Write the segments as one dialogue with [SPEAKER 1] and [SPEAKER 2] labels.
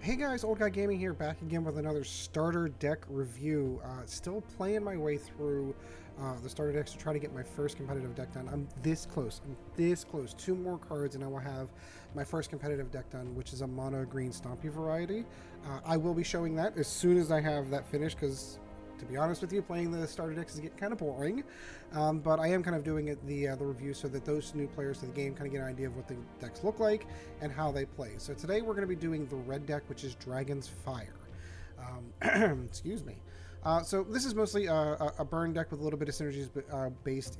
[SPEAKER 1] Hey guys, Old Guy Gaming here, back again with another starter deck review. Still playing my way through the starter decks to try to get my first competitive deck done. I'm this close. Two more cards and I will have my first competitive deck done, which is a mono green stompy variety. I will be showing that as soon as I have that finished, because to be honest with you, playing the starter decks is getting kind of boring, but I am kind of doing the review so that those new players to the game kind of get an idea of what the decks look like and how they play. So today we're going to be doing the red deck, which is Dragon's Fire. Excuse me. So this is mostly a burn deck with a little bit of synergies based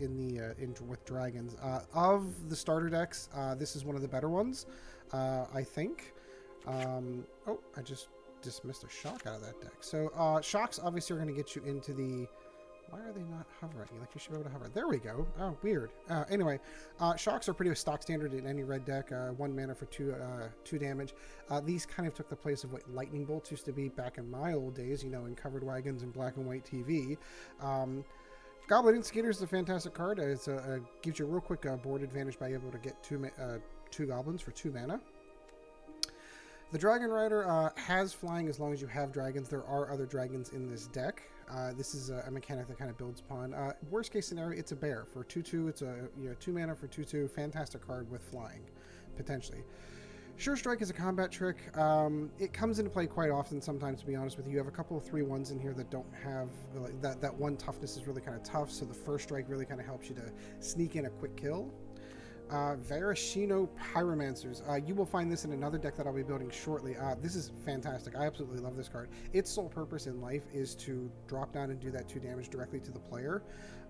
[SPEAKER 1] with dragons. Of the starter decks, this is one of the better ones, I think. Oh, I just dismissed a shock out of that deck. So shocks obviously are going to get you into the... Why are they not hovering? Like, you should be able to hover. There we go. Oh, weird. Anyway, shocks are pretty stock standard in any red deck. 1 mana for 2 damage. These kind of took the place of what lightning bolts used to be back in my old days, you know, in covered wagons and black and white TV. Goblin Instigator is a fantastic card. It gives you a real quick board advantage by able to get 2 goblins for 2 mana. The Dragonrider has flying as long as you have dragons. There are other dragons in this deck. This is a mechanic that kind of builds upon. Worst case scenario, it's a bear. For 2/2, it's a 2 mana for 2/2. Fantastic card with flying, potentially. Sure Strike is a combat trick. It comes into play quite often sometimes, to be honest with you. You have a couple of 3/1s in here that don't have... like, that one toughness is really kind of tough, so the first strike really kind of helps you to sneak in a quick kill. Viashino Pyromancers. You will find this in another deck that I'll be building shortly. This is fantastic. I absolutely love this card. Its sole purpose in life is to drop down and do that 2 damage directly to the player.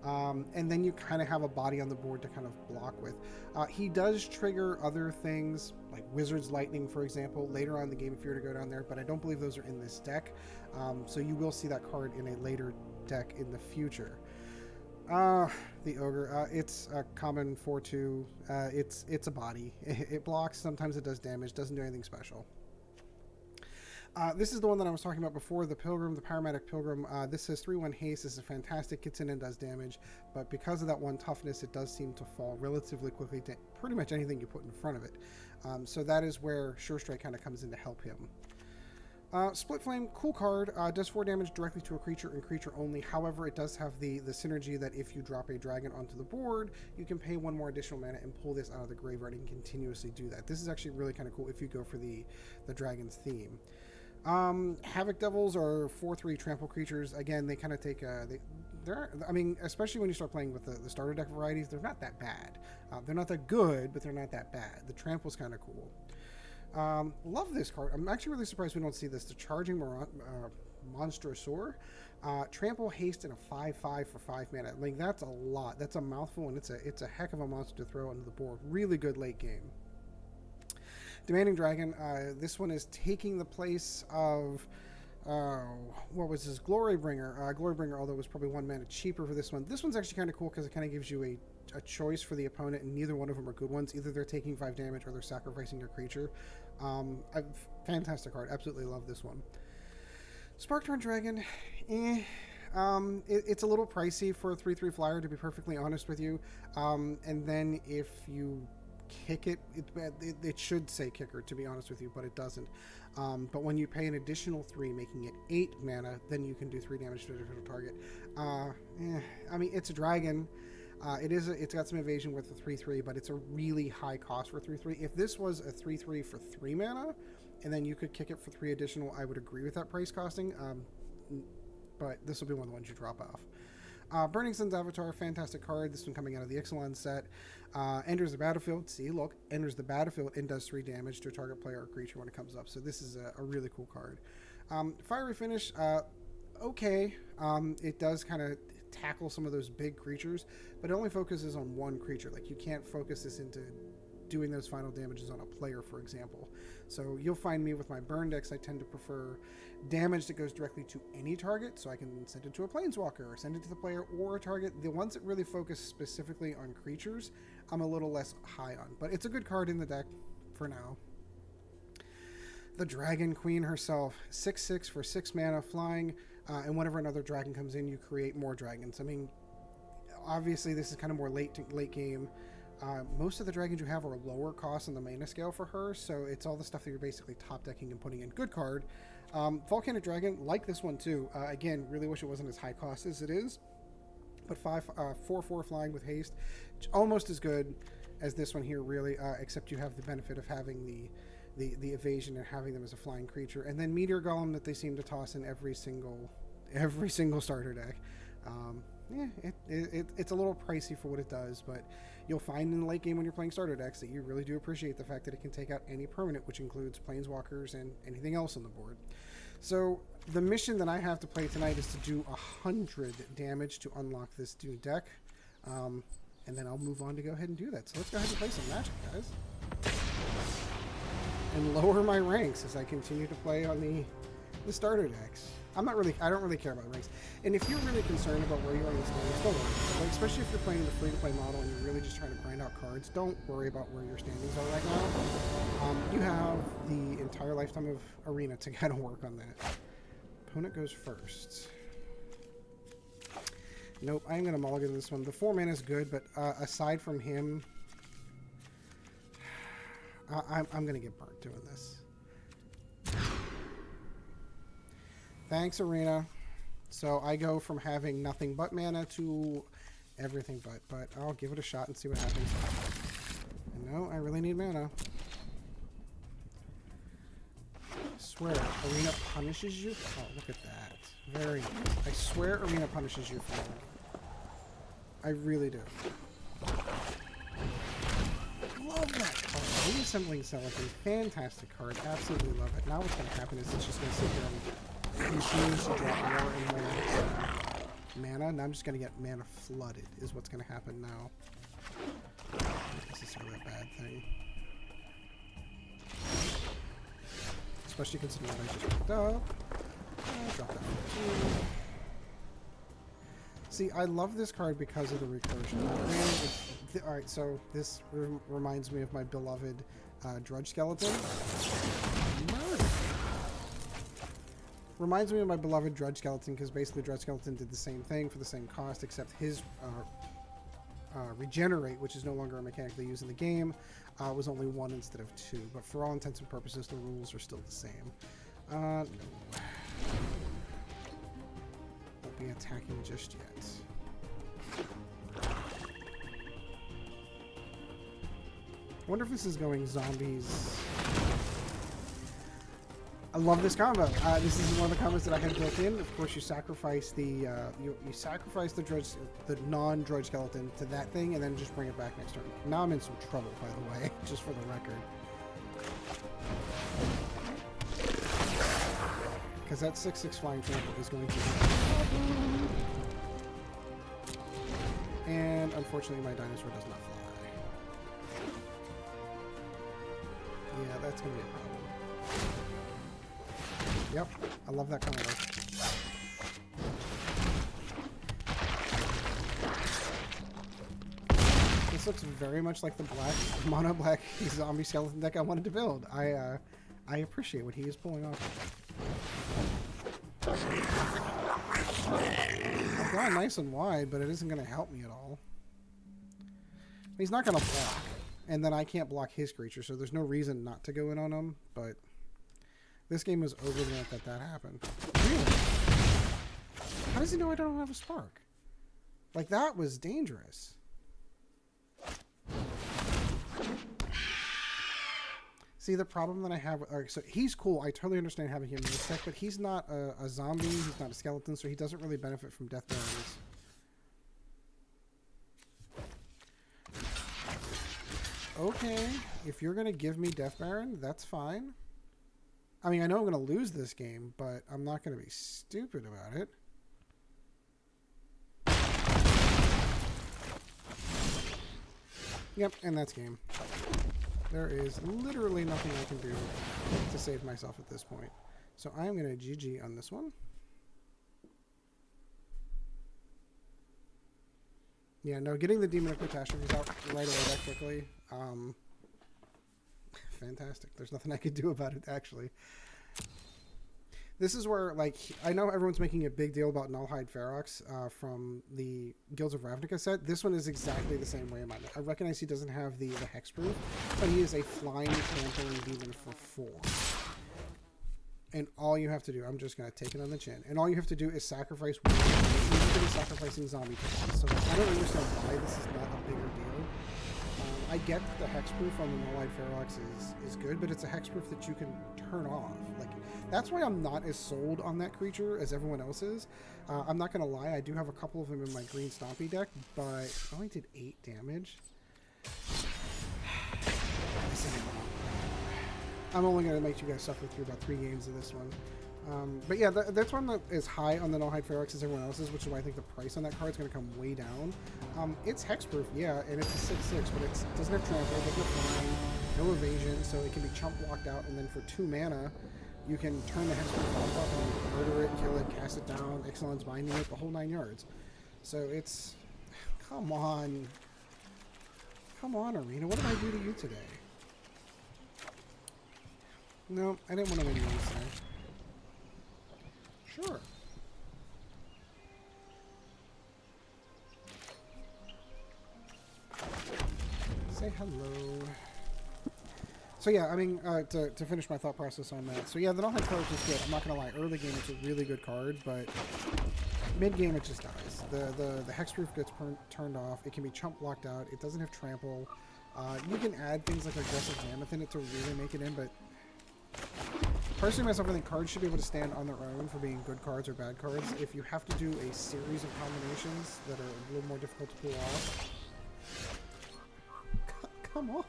[SPEAKER 1] And then you kind of have a body on the board to kind of block with. He does trigger other things, like Wizard's Lightning, for example, later on in the game if you were to go down there, but I don't believe those are in this deck. So you will see that card in a later deck in the future. The Ogre, it's a common 4/2, it's a body. It blocks, sometimes it does damage, doesn't do anything special. This is the one that I was talking about before, the Pilgrim, the Pyromantic Pilgrim. This has 3/1 haste, this is fantastic, gets in and does damage, but because of that 1 toughness, it does seem to fall relatively quickly to pretty much anything you put in front of it. So that is where Sure Strike kind of comes in to help him. Split Flame, cool card, does 4 damage directly to a creature and creature only. However, it does have the synergy that if you drop a dragon onto the board, you can pay 1 more additional mana and pull this out of the graveyard and continuously do that. This is actually really kind of cool if you go for the dragon's theme. Havoc Devils are 4/3 trample creatures. Again, they kind of take I mean, especially when you start playing with the starter deck varieties, they're not that bad. They're not that good, but they're not that bad. The trample's kind of cool. Love this card. I'm actually really surprised we don't see this. The Charging Monstrosaur. Trample, haste, and a 5/5 for 5 mana. Like, that's a lot. That's a mouthful, and it's a heck of a monster to throw onto the board. Really good late game. Demanding Dragon. This one is taking the place of... what was his? Glorybringer. Glorybringer, although it was probably 1 mana cheaper for this one. This one's actually kind of cool because it kind of gives you a choice for the opponent, and neither one of them are good ones. Either they're taking 5 damage or they're sacrificing your creature. Fantastic card. Absolutely love this one. Sparktongue Dragon. It's a little pricey for a 3/3 flyer, to be perfectly honest with you. And then if you kick it, it should say kicker, to be honest with you, but it doesn't. But when you pay an additional 3, making it 8 mana, then you can do 3 damage to a different target. I mean, it's a dragon. It's got some evasion with the 3/3, but it's a really high cost for 3/3. If this was a 3/3 for 3 mana, and then you could kick it for 3 additional, I would agree with that price costing. But this will be one of the ones you drop off. Burning Sun's Avatar, fantastic card. This one coming out of the Ixalan set. Enters the battlefield. See, look, enters the battlefield and does 3 damage to a target player or creature when it comes up. So this is a really cool card. Fiery Finish, okay. It does kind of tackle some of those big creatures, but it only focuses on 1 creature. Like, you can't focus this into doing those final damages on a player, for example. So you'll find me with my burn decks, I tend to prefer damage that goes directly to any target, so I can send it to a planeswalker or send it to the player or a target. The ones that really focus specifically on creatures, I'm a little less high on, but it's a good card in the deck for now. The Dragon Queen herself, 6/6 for 6 mana, flying, and whenever another dragon comes in, you create more dragons. I mean, obviously this is kind of more late game Most of the dragons you have are lower cost on the mana scale for her, so it's all the stuff that you're basically top decking and putting in. Good card. Volcanic Dragon, like this one too. Again, really wish it wasn't as high cost as it is, but 4/4 flying with haste, almost as good as this one here, really, except you have the benefit of having the evasion and having them as a flying creature, and then Meteor Golem that they seem to toss in every single starter deck. Yeah, it's a little pricey for what it does, but you'll find in the late game when you're playing starter decks that you really do appreciate the fact that it can take out any permanent, which includes planeswalkers and anything else on the board. So the mission that I have to play tonight is to do 100 damage to unlock this new deck, and then I'll move on to go ahead and do that. So let's go ahead and play some Magic, guys, and lower my ranks as I continue to play on the starter decks. I don't really care about ranks. And if you're really concerned about where you are in the standings, don't worry. Like, especially if you're playing the free-to-play model and you're really just trying to grind out cards, don't worry about where your standings are right now. You have the entire lifetime of Arena to kind of work on that. Opponent goes first. Nope, I'm going to mulligan this one. The 4 mana is good, but aside from him, I'm going to get burnt doing this. Thanks, Arena. So I go from having nothing but mana to everything but I'll give it a shot and see what happens. And no, I really need mana. I swear, Arena punishes you? Oh, look at that. Very nice. I swear Arena punishes you for it. I really do. Love that card. Reassembling Skeleton. Fantastic card. Absolutely love it. Now what's going to happen is it's just going to sit here and continues to drop more and more mana. Now I'm just going to get mana flooded is what's going to happen now. Not necessarily a bad thing. Especially considering what I just picked up. Drop that for 2. See, I love this card because of the recursion. Alright, so this reminds me of my beloved Drudge Skeleton. Murder! Reminds me of my beloved Drudge Skeleton because basically Drudge Skeleton did the same thing for the same cost, except his regenerate, which is no longer a mechanic they use in the game, was only 1 instead of 2. But for all intents and purposes, the rules are still the same. No. Won't be attacking just yet. I wonder if this is going zombies. I love this combo. This is one of the combos that I had built in. Of course, you sacrifice the you sacrifice the non-Drudge Skeleton to that thing, and then just bring it back next turn. Now I'm in some trouble, by the way, just for the record, because that 6/6 flying trample is going to. And unfortunately, my dinosaur does not fly. Yeah, that's going to be a problem. Yep, I love that combo. This looks very much like the mono black zombie skeleton deck I wanted to build. I appreciate what he is pulling off. I've gone nice and wide, but it isn't going to help me at all. He's not going to block, and then I can't block his creature, so there's no reason not to go in on him, but this game was over the minute that happened. Really? How does he know I don't have a spark? Like, that was dangerous. See, the problem that I have... Alright, so he's cool. I totally understand having him in this deck, but he's not a zombie. He's not a skeleton, so he doesn't really benefit from Death Barons. Okay, if you're going to give me Death Baron, that's fine. I mean, I know I'm going to lose this game, but I'm not going to be stupid about it. Yep, and that's game. There is literally nothing I can do to save myself at this point. So I'm going to GG on this one. Yeah, no, getting the Demon of Catastrophes out right away that quickly. Fantastic. There's nothing I could do about it, actually. This is where, like, I know everyone's making a big deal about Nullhide Ferox from the Guilds of Ravnica set. This one is exactly the same way about it. I recognize he doesn't have the hexproof, but he is a flying trampling demon for 4. And all you have to do, I'm just going to take it on the chin, and all you have to do is sacrifice one. You're going to be sacrificing zombie tokens. So I don't understand why this is not a bigger deal. I get that the hexproof on the Nullhide Ferox is good, but it's a hexproof that you can turn off. Like, that's why I'm not as sold on that creature as everyone else is. I'm not going to lie, I do have a couple of them in my green Stompy deck, but I only did 8 damage. I'm only going to make you guys suffer through about 3 games of this one. But yeah, that's one that is high on the Nullhide Ferox as everyone else's, which is why I think the price on that card is going to come way down. It's hexproof, yeah, and it's a 6/6, but it doesn't have trample, doesn't have flying, no evasion, so it can be chump blocked out, and then for 2 mana, you can turn the hexproof off and murder it, kill it, cast it down, Excellence binding it, the whole 9 yards. So it's... Come on. Come on, Arena. What did I do to you today? No, I didn't want to win you today. Sure. Say hello. So yeah, I mean, to finish my thought process on that. So yeah, the Nullhide Ferox is good. I'm not gonna lie. Early game, it's a really good card, but mid game it just dies. The hexproof gets turned off. It can be chump blocked out. It doesn't have trample. You can add things like aggressive mammoth in it to really make it in, but personally, myself, I think cards should be able to stand on their own for being good cards or bad cards. If you have to do a series of combinations that are a little more difficult to pull off... Come on!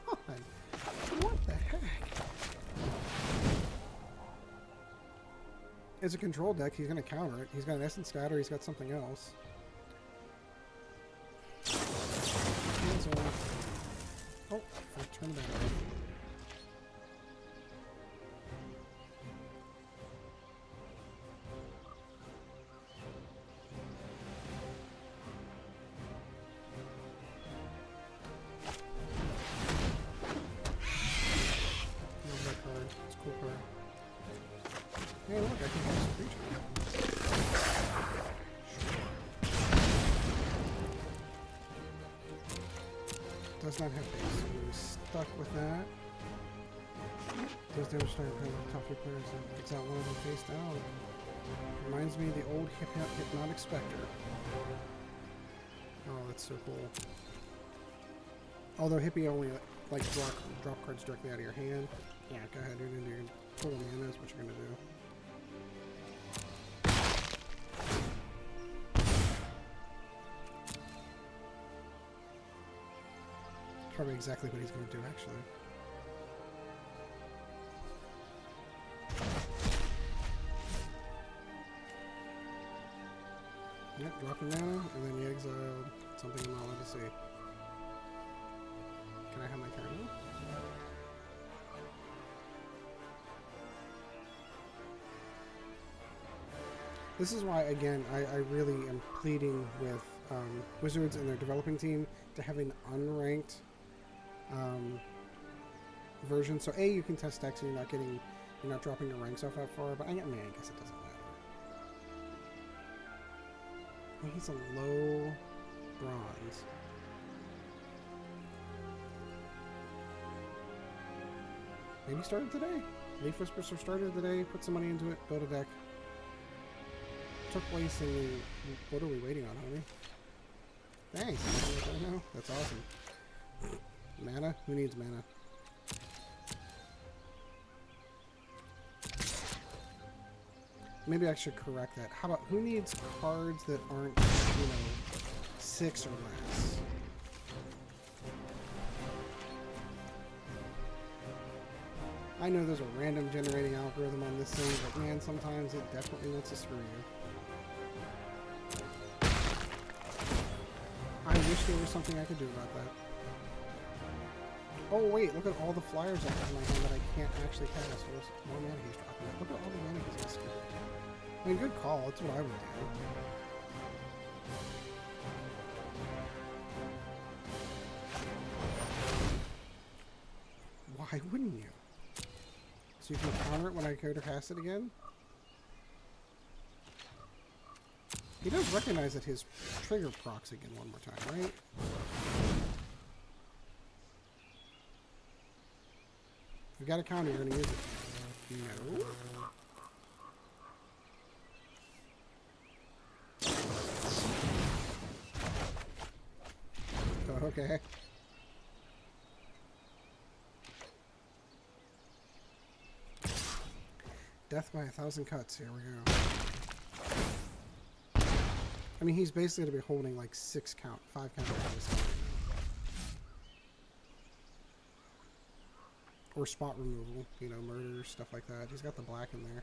[SPEAKER 1] What the heck? It's a control deck, he's going to counter it. He's got an Essence Scatter, he's got something else. Cancel. Oh, I turned that on. Hey, look, I can have some creature. Does not have base, so we're stuck with that. Does damage start with top 3 players and gets out one of them face down. Reminds me of the old Hypnotic Spectre. Oh, that's so cool. Although Hippie only like drop cards directly out of your hand. Yeah, go ahead, you're gonna do full mana, that's what you're gonna do. Probably exactly what he's going to do, actually. Yep, dropping mana, and then you exiled something I'm not allowed to see. Can I have my card now? This is why, again, I really am pleading with Wizards and their developing team to have an unranked version. So A, you can test decks and you're not dropping your ranks off that far, but I mean, I guess it doesn't matter. I mean, he's a low bronze. Maybe started today. Leaf Whisperer started today, put some money into it, build a deck. Took place in... What are we waiting on, homie? Thanks. That's awesome. Mana? Who needs mana? Maybe I should correct that. How about who needs cards that aren't, 6 or less? I know there's a random generating algorithm on this thing, but man, sometimes it definitely wants to screw you. I wish there was something I could do about that. Oh wait, look at all the flyers I have in my hand that I can't actually cast. There's more mana he's dropping. Look at all the mana he's asking. I mean, good call. That's what I would do. Why wouldn't you? So you can counter it when I go to cast it again? He does recognize that his trigger procs again one more time, right? If you've got a counter, you're going to use it. No. Oh, okay. Death by 1,000 cuts. Here we go. I mean, he's basically going to be holding like 5 counters on this hand. Or spot removal, you know, murder, stuff like that. He's got the black in there.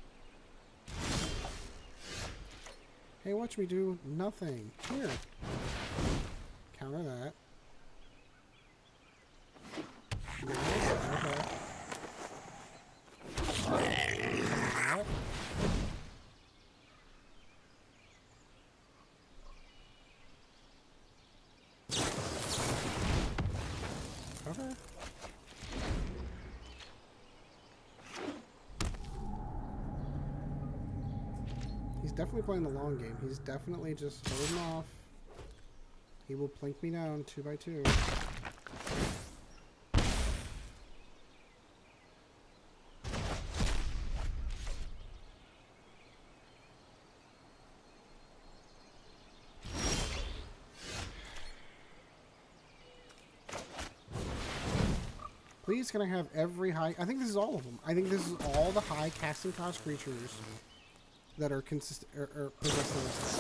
[SPEAKER 1] Hey, watch me do nothing. Here. Counter that. Nice. Okay. That. Okay. He's definitely playing the long game. He's definitely just holding off. He will plink me down 2 by 2. Please, can I have every high... I think this is all of them. I think this is all the high casting cost creatures that are consistent or possessing this.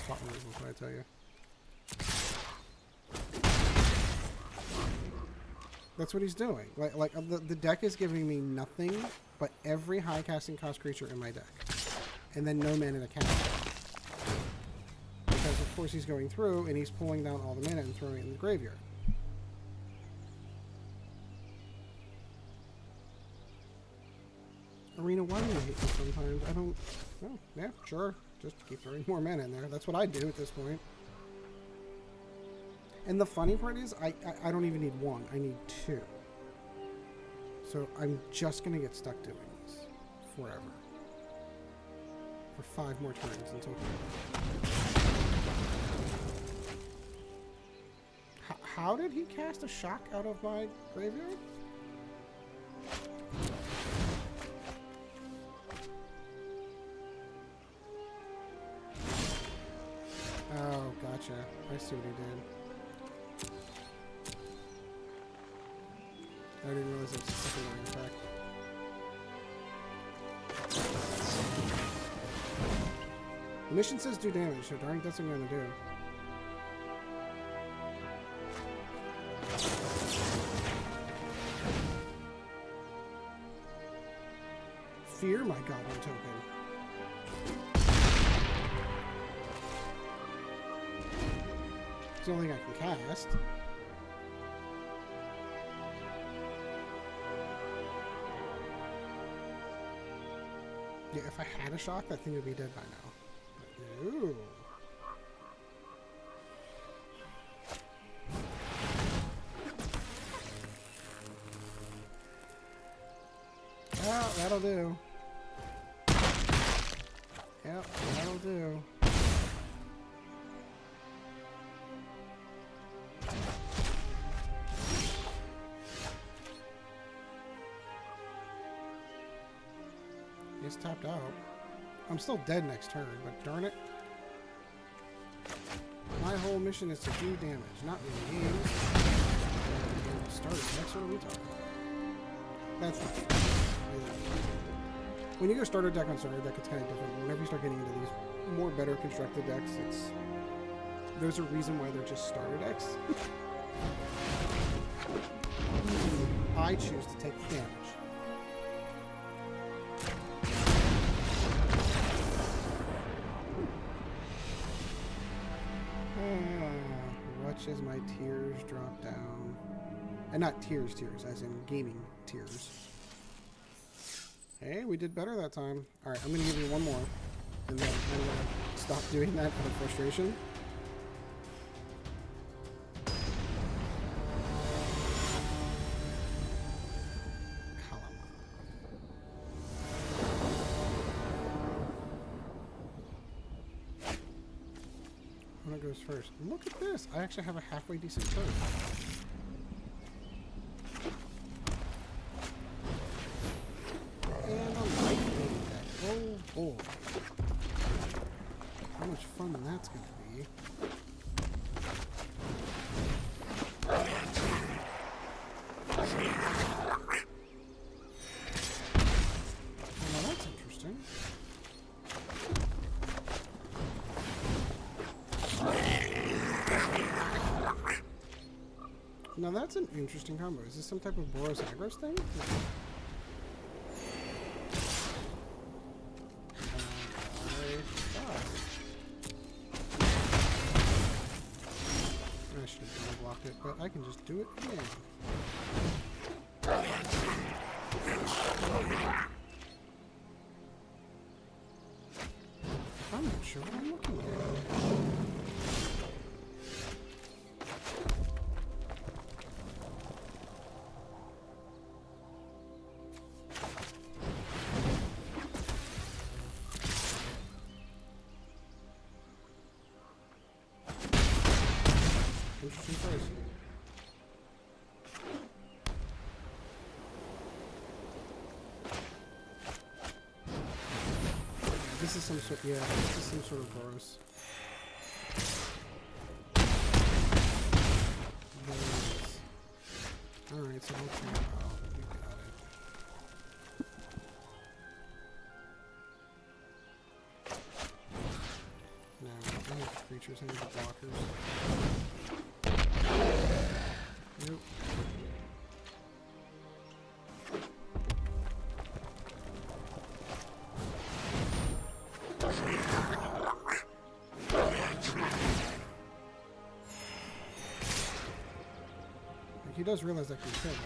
[SPEAKER 1] Spot removal, what I tell you. That's what he's doing. Like the deck is giving me nothing but every high casting cost creature in my deck. And then no mana to cast. Because of course he's going through and he's pulling down all the mana and throwing it in the graveyard. Arena, why do you hate me sometimes? I don't... Oh, yeah, sure. Just keep throwing more mana in there. That's what I do at this point. And the funny part is, I don't even need 1. I need 2. So I'm just going to get stuck doing this. Forever. For 5 more turns until... How did he cast a shock out of my graveyard? Oh, gotcha. I see what he did. I didn't realize it was a secondary effect. The mission says do damage, so darn, that's what I'm gonna do. Fear my Goblin token. It's the only thing I can cast. Yeah, if I had a shock, that thing would be dead by now. But no. Well, that'll do. Yep, that'll do. He's tapped out. I'm still dead next turn, but darn it. My whole mission is to do damage, not win games. Started next, what are we talking about? That's not fair. When you go starter deck on starter deck, it's kind of different. Whenever you start getting into these more better constructed decks, there's a reason why they're just starter decks. I choose to take the damage. Watch as my tears drop down. And not tears, as in gaming tears. Hey, we did better that time. Alright, I'm going to give you one more. And then I'm going to stop doing that out of frustration. one goes first. Look at this! I actually have a halfway decent turn. And a lightning deck. Oh boy. How much fun that's going to be. Well, that's interesting. Now that's an interesting combo. Is this some type of Boros Agros thing? I should have double blocked it, but I can just do it again. I'm not sure what I'm looking at. Interesting choice. This is some sort. Yeah, this is some sort of Boros. All right, so okay. Oh, you got it. Now I need the creatures. I need the blockers. Nope. He does realize that can kill that.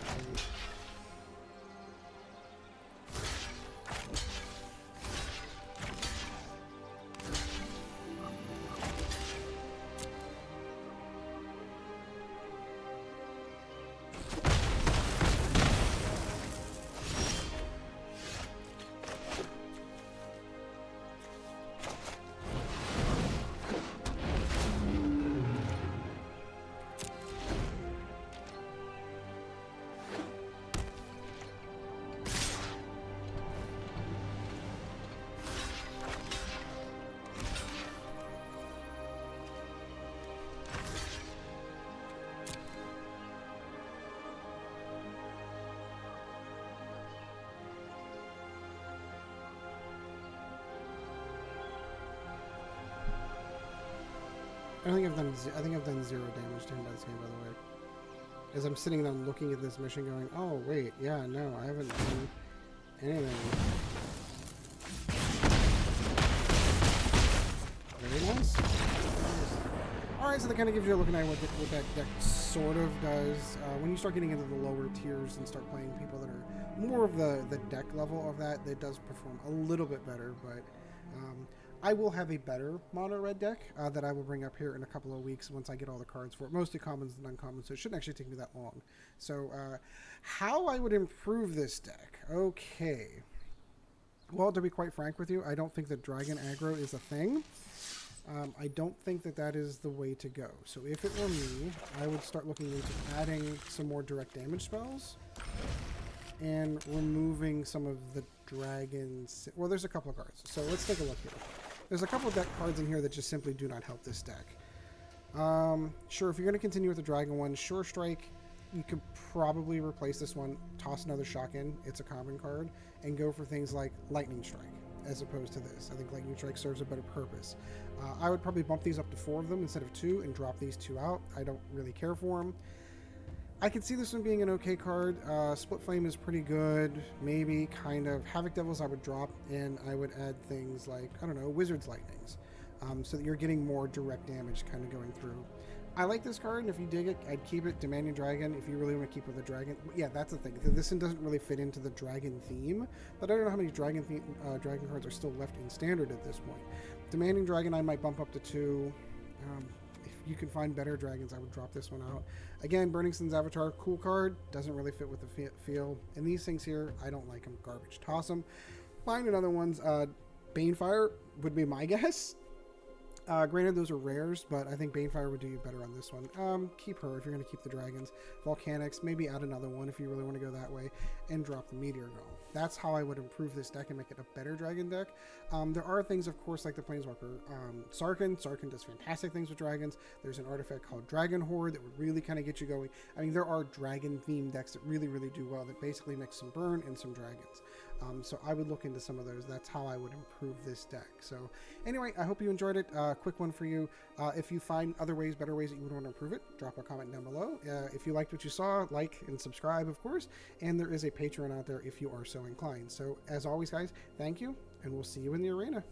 [SPEAKER 1] I think I've done 0 damage to him by this game, by the way. As I'm sitting there looking at this mission going, oh wait, yeah, no, I haven't done anything. Very nice. Alright, so that kind of gives you a look at what that deck sort of does. When you start getting into the lower tiers and start playing people that are more of the deck level of that, it does perform a little bit better, but I will have a better mono red deck that I will bring up here in a couple of weeks once I get all the cards for it. Mostly commons and uncommons, so it shouldn't actually take me that long. So how I would improve this deck? Okay. Well, to be quite frank with you, I don't think that Dragon Aggro is a thing. I don't think that that is the way to go. So if it were me, I would start looking into adding some more direct damage spells and removing some of the dragons. Well, there's a couple of cards. So let's take a look here. There's a couple of deck cards in here that just simply do not help this deck. Sure, if you're going to continue with the dragon one, Sure Strike, you could probably replace this one, toss another shock in, it's a common card, and go for things like Lightning Strike as opposed to this. I think Lightning Strike serves a better purpose. I would probably bump these up to 4 of them instead of 2 and drop these 2 out. I don't really care for them. I could see this one being an okay card. Split Flame is pretty good, maybe, kind of. Havoc Devils I would drop, and I would add things like, I don't know, Wizard's Lightnings, so that you're getting more direct damage kind of going through. I like this card, and if you dig it, I'd keep it. Demanding Dragon, if you really want to keep with the dragon. Yeah, that's the thing. This one doesn't really fit into the dragon theme, but I don't know how many dragon cards are still left in Standard at this point. Demanding Dragon, I might bump up to 2. If you can find better dragons, I would drop this one out. Again, Burning Sun's Avatar, cool card, doesn't really fit with the feel. And these things here, I don't like them. Garbage. Toss them. Find another ones. Banefire would be my guess. Granted, those are rares, but I think Banefire would do you better on this one. Keep her if you're going to keep the dragons. Volcanics, maybe add another one if you really want to go that way, and drop the Meteor Golem. That's how I would improve this deck and make it a better dragon deck. There are things, of course, like the Planeswalker Sarkhan. Sarkhan does fantastic things with dragons. There's an artifact called Dragon Horde that would really kind of get you going. I mean, there are dragon-themed decks that really, really do well, that basically mix some burn and some dragons. So I would look into some of those. That's how I would improve this deck. So anyway, I hope you enjoyed it. Quick one for you. If you find other ways, better ways that you would want to improve it, drop a comment down below. If you liked what you saw, like and subscribe, of course. And there is a Patreon out there if you are so inclined. So as always, guys, thank you, and we'll see you in the arena.